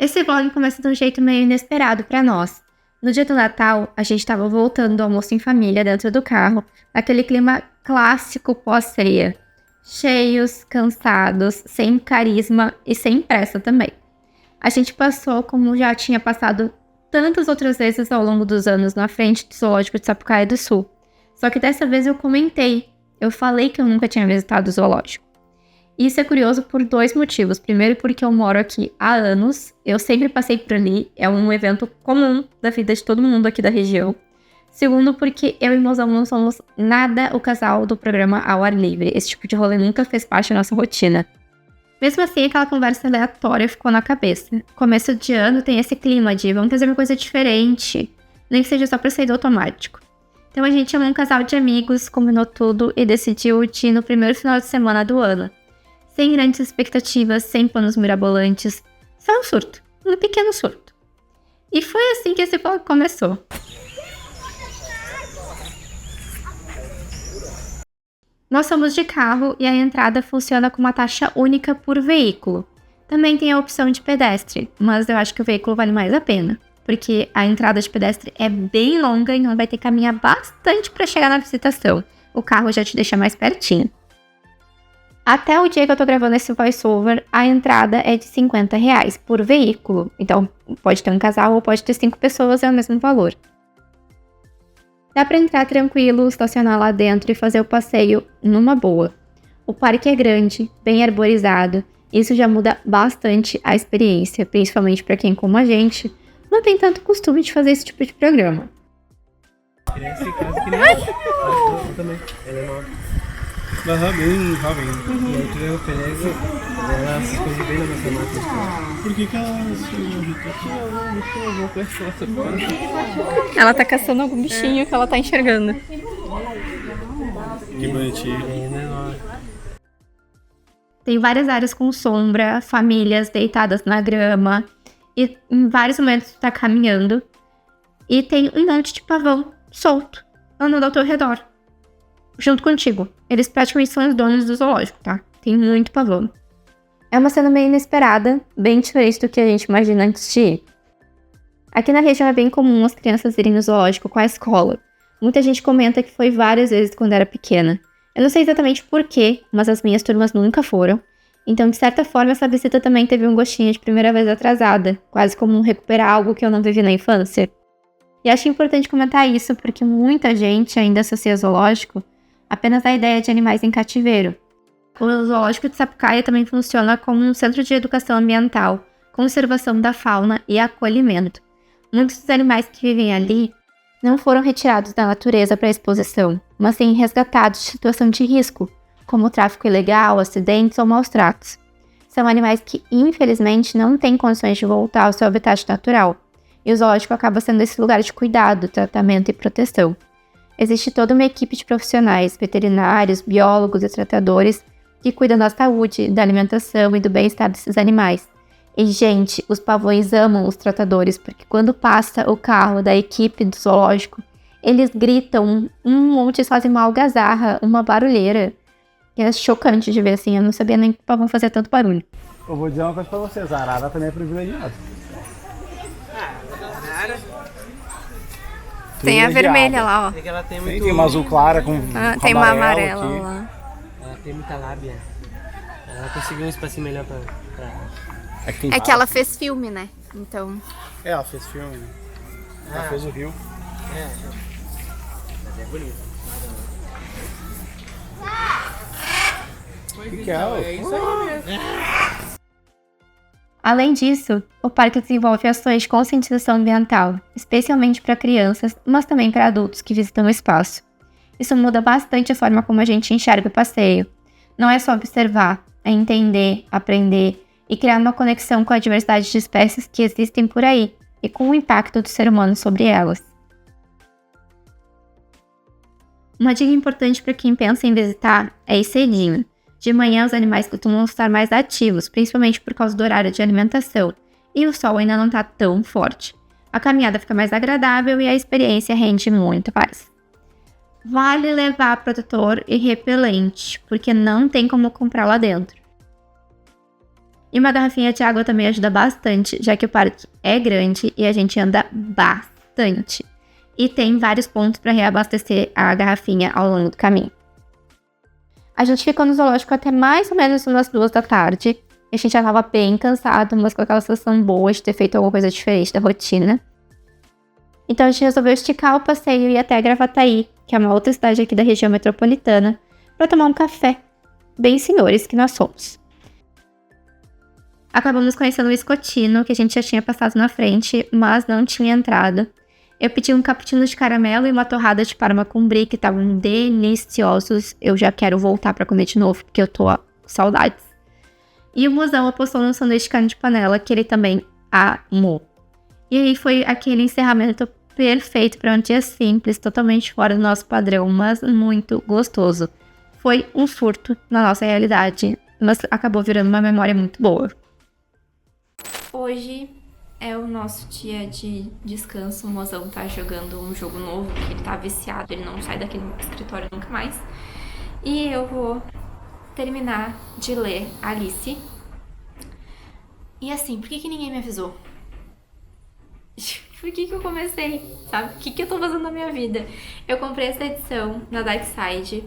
Esse vlog começa de um jeito meio inesperado pra nós. No dia do Natal, a gente tava voltando do almoço em família dentro do carro, naquele clima clássico pós-ceia. Cheios, cansados, sem carisma e sem pressa também. A gente passou como já tinha passado tantas outras vezes ao longo dos anos na frente do zoológico de Sapucaia do Sul. Só que dessa vez eu comentei. Eu falei que eu nunca tinha visitado o zoológico. Isso é curioso por 2 motivos. Primeiro, porque eu moro aqui há anos. Eu sempre passei por ali. É um evento comum da vida de todo mundo aqui da região. Segundo, porque eu e meus alunos somos nada o casal do programa ao ar livre. Esse tipo de rolê nunca fez parte da nossa rotina. Mesmo assim, aquela conversa aleatória ficou na cabeça. Começo de ano tem esse clima de vamos fazer uma coisa diferente, nem que seja só pra sair do automático. Então a gente chamou um casal de amigos, combinou tudo e decidiu ir no primeiro final de semana do ano. Sem grandes expectativas, sem planos mirabolantes, só um surto, um pequeno surto. E foi assim que esse vlog começou. Nós somos de carro e a entrada funciona com uma taxa única por veículo. Também tem a opção de pedestre, mas eu acho que o veículo vale mais a pena, porque a entrada de pedestre é bem longa e não vai ter que caminhar bastante para chegar na visitação. O carro já te deixa mais pertinho. Até o dia que eu tô gravando esse voiceover, a entrada é de R$50 por veículo. Então, pode ter um casal ou pode ter 5 pessoas, é o mesmo valor. Dá pra entrar tranquilo, estacionar lá dentro e fazer o passeio numa boa. O parque é grande, bem arborizado, isso já muda bastante a experiência, principalmente pra quem, como a gente, não tem tanto costume de fazer esse tipo de programa. Nesse caso que nem eu também. Ela é nova. Bem jovem. E aí tu leva Peleza, ela se esconde bem na matemática. Por que ela se alguma coisa? Ela tá caçando algum bichinho que ela tá enxergando. Que bonitinho. Tem várias áreas com sombra, famílias deitadas na grama. E em vários momentos tu tá caminhando. E tem um monte de pavão solto, andando ao teu redor. Junto contigo. Eles praticamente são os donos do zoológico, tá? Tem muito pavão. É uma cena meio inesperada, bem diferente do que a gente imagina antes de ir. Aqui na região é bem comum as crianças irem no zoológico com a escola. Muita gente comenta que foi várias vezes quando era pequena. Eu não sei exatamente porquê, mas as minhas turmas nunca foram. Então, de certa forma, essa visita também teve um gostinho de primeira vez atrasada, quase como recuperar algo que eu não vivi na infância. E acho importante comentar isso porque muita gente ainda associa zoológico apenas a ideia de animais em cativeiro. O zoológico de Sapucaia também funciona como um centro de educação ambiental, conservação da fauna e acolhimento. Muitos dos animais que vivem ali não foram retirados da natureza para exposição, mas sim resgatados de situação de risco, como o tráfico ilegal, acidentes ou maus tratos. São animais que, infelizmente, não têm condições de voltar ao seu habitat natural, e o zoológico acaba sendo esse lugar de cuidado, tratamento e proteção. Existe toda uma equipe de profissionais, veterinários, biólogos e tratadores que cuidam da saúde, da alimentação e do bem-estar desses animais. E, gente, os pavões amam os tratadores, porque quando passa o carro da equipe do zoológico, eles gritam um monte, eles fazem uma algazarra, uma barulheira. E é chocante de ver assim, eu não sabia nem que o pavão fazia tanto barulho. Eu vou dizer uma coisa pra vocês, a arara também é privilegiada. Tem a vermelha lá, ó. É que ela tem muito... Tem uma azul clara com tem uma amarela aqui. Lá. Ela tem muita lábia. Ela conseguiu um espacinho melhor pra... É que ela fez filme, né? Então... É, ela fez filme. Ela fez o Rio. Mas é bonito. O que é? É isso aí mesmo. Além disso, o parque desenvolve ações de conscientização ambiental, especialmente para crianças, mas também para adultos que visitam o espaço. Isso muda bastante a forma como a gente enxerga o passeio. Não é só observar, é entender, aprender e criar uma conexão com a diversidade de espécies que existem por aí e com o impacto do ser humano sobre elas. Uma dica importante para quem pensa em visitar é ir cedinho. De manhã, os animais costumam estar mais ativos, principalmente por causa do horário de alimentação, e o sol ainda não está tão forte. A caminhada fica mais agradável e a experiência rende muito mais. Vale levar protetor e repelente, porque não tem como comprar lá dentro. E uma garrafinha de água também ajuda bastante, já que o parque é grande e a gente anda bastante. E tem vários pontos para reabastecer a garrafinha ao longo do caminho. A gente ficou no zoológico até mais ou menos umas 2 da tarde. E a gente já tava bem cansado, mas com aquela sensação boa de ter feito alguma coisa diferente da rotina. Então a gente resolveu esticar o passeio e ir até Gravataí, que é uma outra cidade aqui da região metropolitana, para tomar um café. Bem senhores que nós somos. Acabamos conhecendo o Escotino, que a gente já tinha passado na frente, mas não tinha entrado. Eu pedi um cappuccino de caramelo e uma torrada de parma com brie, que estavam deliciosos. Eu já quero voltar para comer de novo, porque eu tô com saudades. E o mozão apostou num sanduíche de carne de panela, que ele também amou. E aí foi aquele encerramento perfeito para um dia simples, totalmente fora do nosso padrão, mas muito gostoso. Foi um surto na nossa realidade, mas acabou virando uma memória muito boa. Hoje é o nosso dia de descanso. O mozão tá jogando um jogo novo, que ele tá viciado, ele não sai daquele escritório nunca mais. E eu vou terminar de ler Alice. E assim, por que ninguém me avisou? Por que eu comecei? Sabe? O que eu tô fazendo na minha vida? Eu comprei essa edição da Dark Side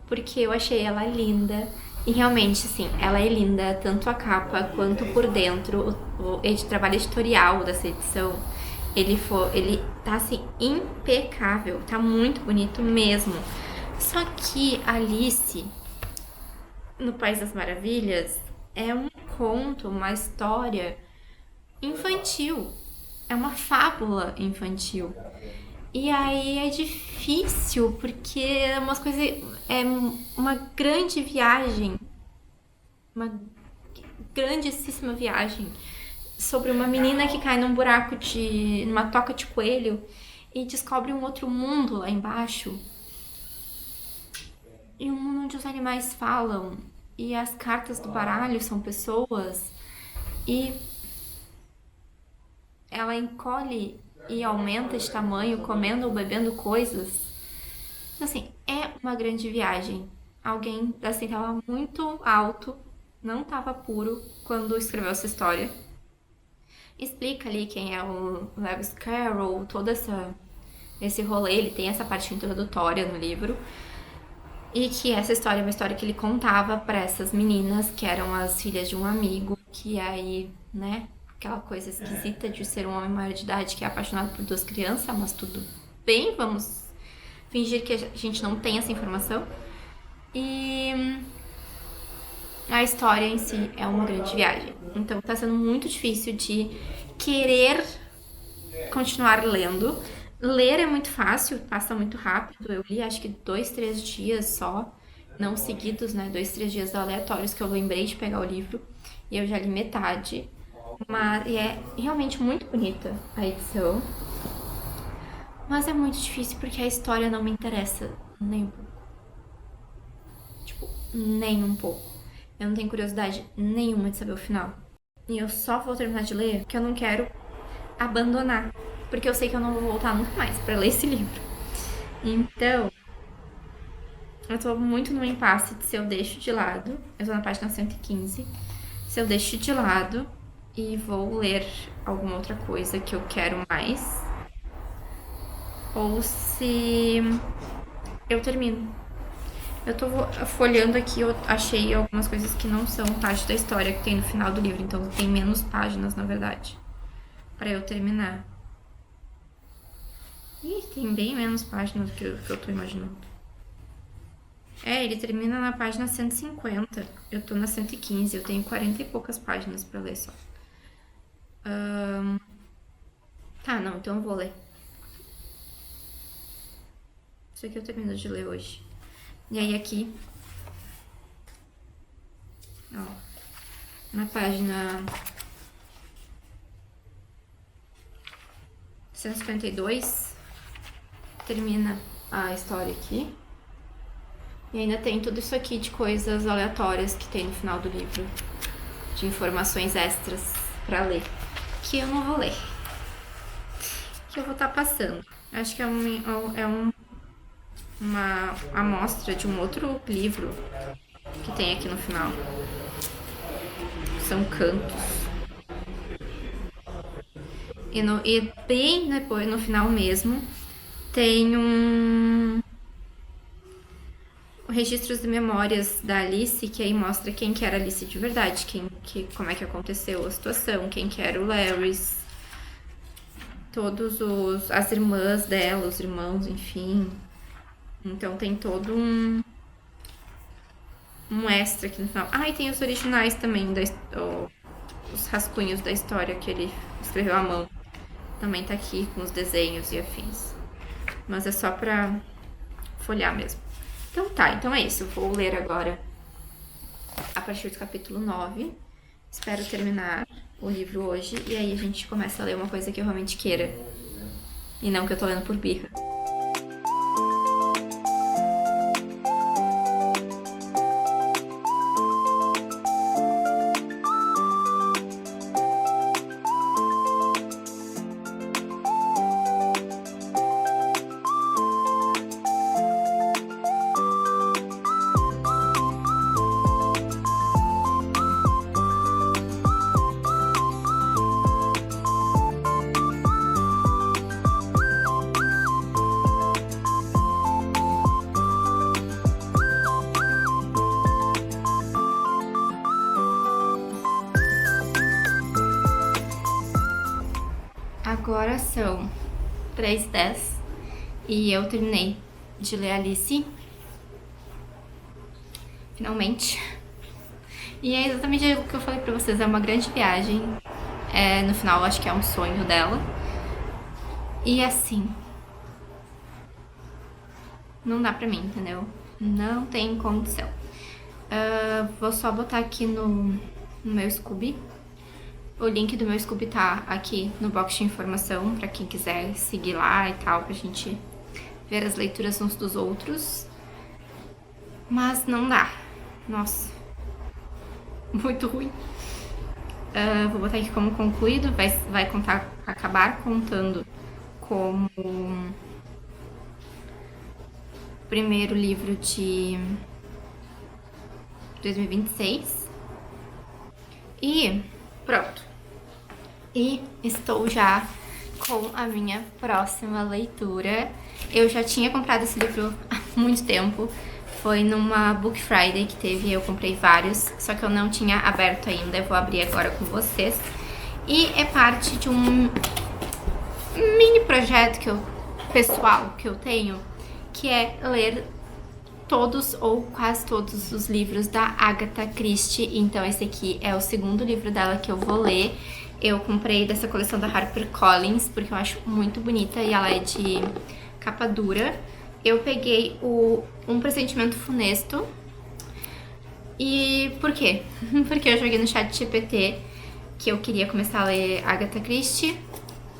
porque eu achei ela linda. E realmente, sim, ela é linda, tanto a capa quanto por dentro. O trabalho editorial dessa edição, ele tá assim, impecável, tá muito bonito mesmo. Só que Alice, no País das Maravilhas, é um conto, uma história infantil. É uma fábula infantil. E aí é difícil, porque é umas coisas. É uma grande viagem. Uma grandíssima viagem sobre uma menina que cai num buraco numa toca de coelho e descobre um outro mundo lá embaixo. E um mundo onde os animais falam. E as cartas do baralho são pessoas. E ela encolhe e aumenta de tamanho, comendo ou bebendo coisas. Então, assim, é uma grande viagem. Alguém, assim, tava muito alto, não tava puro quando escreveu essa história. Explica ali quem é o Lewis Carroll, todo esse rolê, ele tem essa parte introdutória no livro. E que essa história é uma história que ele contava para essas meninas, que eram as filhas de um amigo, que aí, né, aquela coisa esquisita de ser um homem maior de idade que é apaixonado por 2 crianças, mas tudo bem, vamos fingir que a gente não tem essa informação. E a história em si é uma grande viagem. Então tá sendo muito difícil de querer continuar lendo. Ler é muito fácil, passa muito rápido. Eu li acho que 2, 3 dias só, não seguidos, né? 2, 3 dias aleatórios que eu lembrei de pegar o livro. E eu já li metade. Mas é realmente muito bonita a edição. Mas é muito difícil porque a história não me interessa nem um pouco. Tipo, nem um pouco. Eu não tenho curiosidade nenhuma de saber o final. E eu só vou terminar de ler porque eu não quero abandonar. Porque eu sei que eu não vou voltar nunca mais pra ler esse livro. Então, eu tô muito no impasse de se eu deixo de lado. Eu tô na página 115. Se eu deixo de lado e vou ler alguma outra coisa que eu quero mais, ou se eu termino. Eu tô folhando aqui, eu achei algumas coisas que não são parte da história que tem no final do livro, então tem menos páginas, na verdade, pra eu terminar. Ih, tem bem menos páginas do que eu tô imaginando. Ele termina na página 150. Eu tô na 115, eu tenho 40 e poucas páginas pra ler só. Tá, não, então eu vou ler. Isso aqui eu termino de ler hoje. E aí aqui, ó, na página 152, termina a história aqui. E ainda tem tudo isso aqui de coisas aleatórias que tem no final do livro, de informações extras pra ler, que eu não vou ler, que eu vou estar passando. Acho que uma amostra de um outro livro que tem aqui no final. são cantos. E bem depois, no final mesmo, tem registros de memórias da Alice, que aí mostra quem que era a Alice de verdade, como é que aconteceu a situação, quem que era o Larrys, as irmãs dela, os irmãos, enfim. Então tem todo um extra aqui no final. E tem os originais também, os rascunhos da história que ele escreveu à mão. Também tá aqui com os desenhos e afins. Mas é só pra folhear mesmo. Então tá, então é isso. Eu vou ler agora a partir do capítulo 9. Espero terminar o livro hoje. E aí a gente começa a ler uma coisa que eu realmente queira. E não que eu tô lendo por birra. Agora são 3h10 e eu terminei de ler Alice. Finalmente. E é exatamente o que eu falei pra vocês, é uma grande viagem. No final, acho que é um sonho dela. E assim, não dá pra mim, entendeu? Não tem condição. Vou só botar aqui no meu Scooby. O link do meu Scooby tá aqui no box de informação, pra quem quiser seguir lá e tal, pra gente ver as leituras uns dos outros. Mas não dá. Nossa. Muito ruim. Vou botar aqui como concluído, vai acabar contando como primeiro livro de 2026. E pronto. E estou já com a minha próxima leitura. Eu já tinha comprado esse livro há muito tempo. Foi numa Book Friday que teve, eu comprei vários, só que eu não tinha aberto ainda. Eu vou abrir agora com vocês. E é parte de um mini projeto pessoal que eu tenho, que é ler todos ou quase todos os livros da Agatha Christie. Então esse aqui é o segundo livro dela que eu vou ler. Eu comprei dessa coleção da HarperCollins, porque eu acho muito bonita e ela é de capa dura. Eu peguei Um Pressentimento Funesto. E por quê? Porque eu joguei no ChatGPT que eu queria começar a ler Agatha Christie.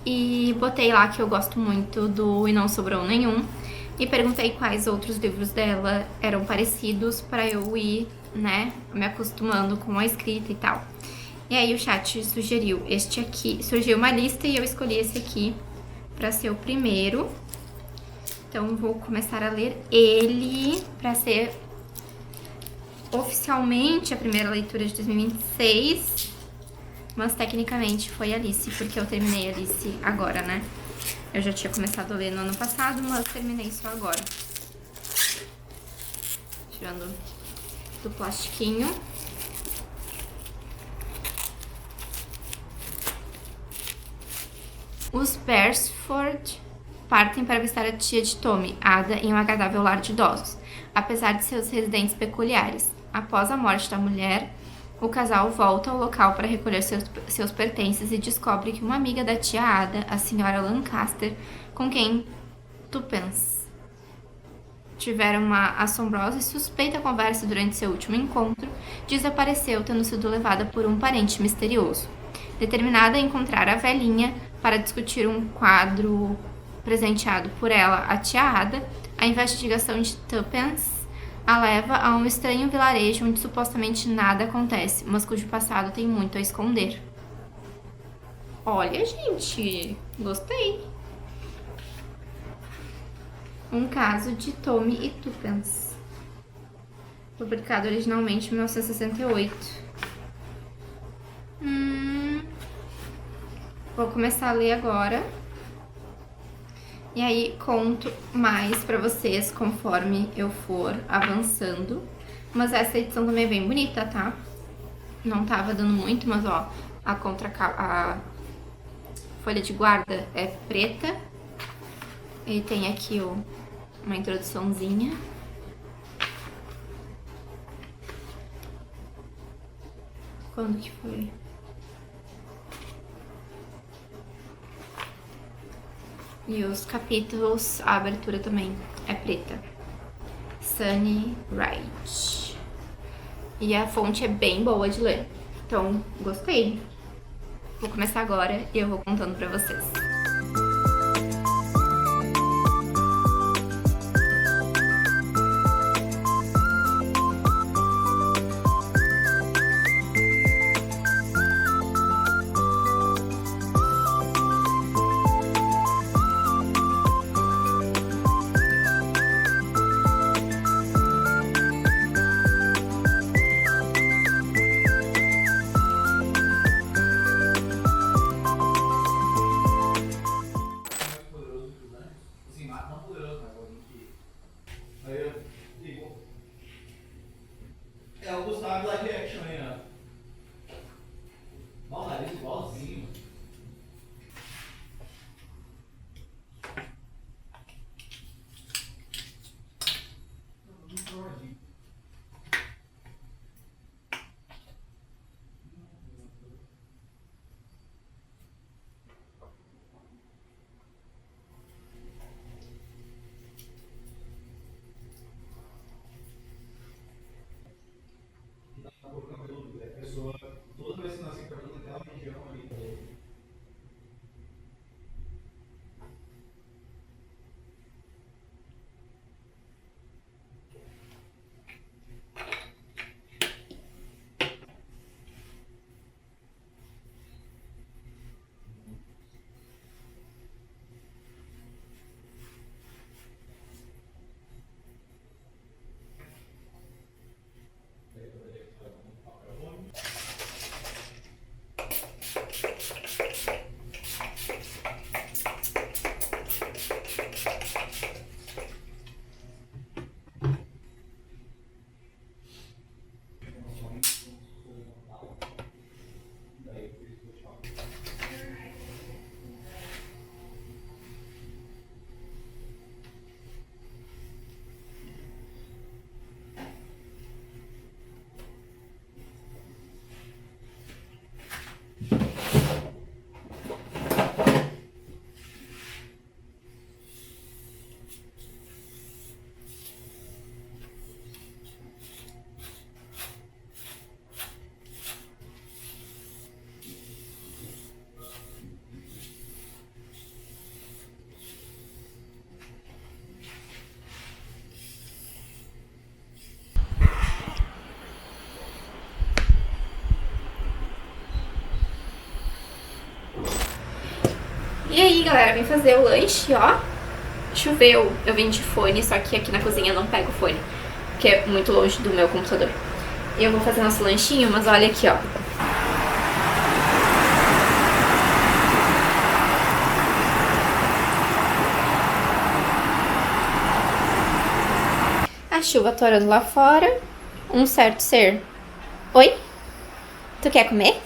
E botei lá que eu gosto muito do E Não Sobrou Nenhum. E perguntei quais outros livros dela eram parecidos pra eu ir, né, me acostumando com a escrita e tal. E aí o chat sugeriu este aqui, surgiu uma lista e eu escolhi esse aqui pra ser o primeiro. Então vou começar a ler ele pra ser oficialmente a primeira leitura de 2026. Mas tecnicamente foi Alice, porque eu terminei Alice agora, né? Eu já tinha começado a ler no ano passado, mas terminei só agora. Tirando do plastiquinho. Os Beresford partem para visitar a tia de Tommy, Ada, em um agradável lar de idosos, apesar de seus residentes peculiares. Após a morte da mulher, o casal volta ao local para recolher seus pertences e descobre que uma amiga da tia Ada, a senhora Lancaster, com quem Tuppence tiveram uma assombrosa e suspeita conversa durante seu último encontro, desapareceu tendo sido levada por um parente misterioso. Determinada a encontrar a velhinha para discutir um quadro presenteado por ela, a tia Ada, a investigação de Tuppence a leva a um estranho vilarejo onde supostamente nada acontece, mas cujo passado tem muito a esconder. Olha, gente, gostei. Um caso de Tommy e Tuppence. Publicado originalmente em 1968. Vou começar a ler agora. E aí conto mais pra vocês conforme eu for avançando. Mas essa edição também é bem bonita, tá? Não tava dando muito, mas ó, a folha de guarda é preta. E tem aqui ó, uma introduçãozinha. Quando que foi? E os capítulos, a abertura também é preta. Sunny Ride. E a fonte é bem boa de ler. Então, gostei. Vou começar agora e eu vou contando pra vocês. É o Gustavo live action aí, ó. Ó, o nariz igualzinho. A pessoa, toda vez que nasce com a vida dela, tem que ver uma vida. E aí, galera, vim fazer o lanche, ó. Choveu, eu vim de fone, só que aqui na cozinha eu não pego fone, porque é muito longe do meu computador. E eu vou fazer nosso lanchinho, mas olha aqui, ó. A chuva torando lá fora. Um certo ser. Oi? Tu quer comer?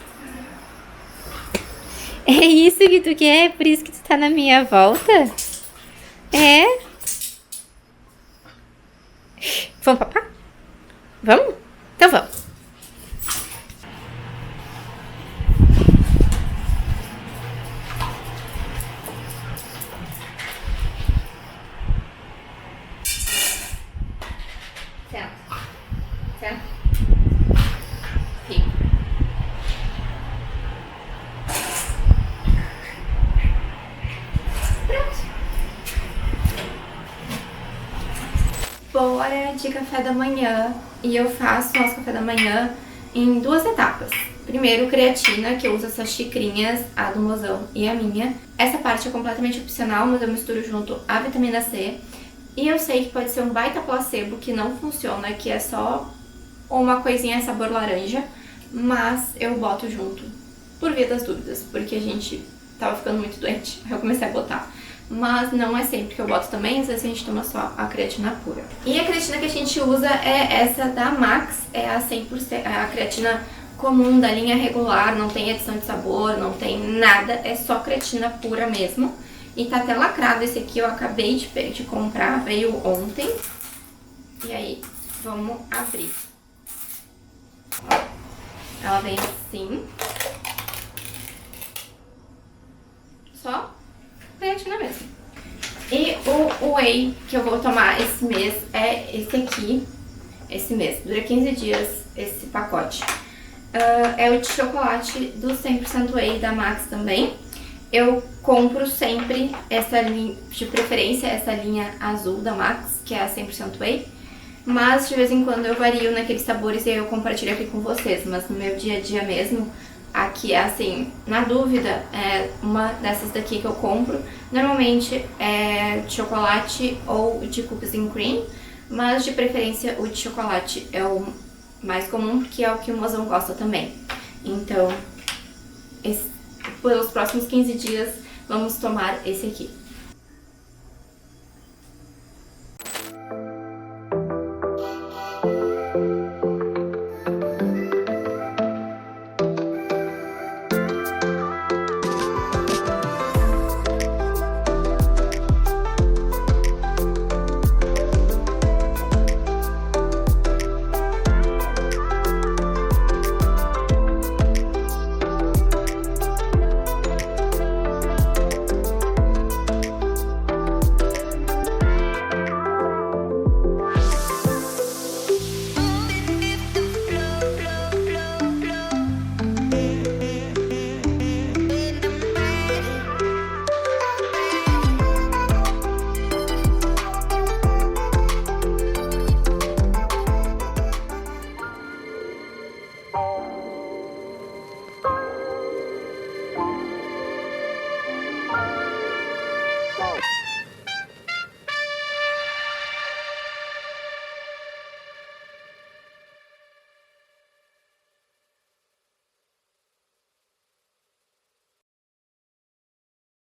É isso que tu quer? Por isso que tu tá na minha volta? É? Vamos, papá? Vamos? Então vamos. Senta. Senta. Fica. Bora de café da manhã. E eu faço nosso café da manhã em 2 etapas. Primeiro, creatina, que eu uso essas xicrinhas, a do mozão e a minha. Essa parte é completamente opcional, mas eu misturo junto a vitamina C. E eu sei que pode ser um baita placebo que não funciona, que é só uma coisinha sabor laranja, mas eu boto junto por via das dúvidas, porque a gente tava ficando muito doente, aí eu comecei a botar. Mas não é sempre que eu boto também, às vezes a gente toma só a creatina pura. E a creatina que a gente usa é essa da Max, é a 100%, a creatina comum da linha regular, não tem adição de sabor, não tem nada, é só creatina pura mesmo. E tá até lacrado, esse aqui eu acabei de comprar, veio ontem. E aí, vamos abrir. Ó, ela vem assim. Só creatina mesmo. E o whey que eu vou tomar esse mês é esse aqui. Esse mês, dura 15 dias esse pacote. É o de chocolate do 100% whey da Max também. Eu compro sempre essa linha, de preferência essa linha azul da Max, que é a 100% whey. Mas de vez em quando eu vario naqueles sabores e eu compartilho aqui com vocês. Mas no meu dia a dia mesmo, aqui é assim, na dúvida, é uma dessas daqui que eu compro. Normalmente é de chocolate ou de cookies and cream, mas de preferência o de chocolate é o mais comum, porque é o que o mozão gosta também. Então, pelos próximos 15 dias, vamos tomar esse aqui.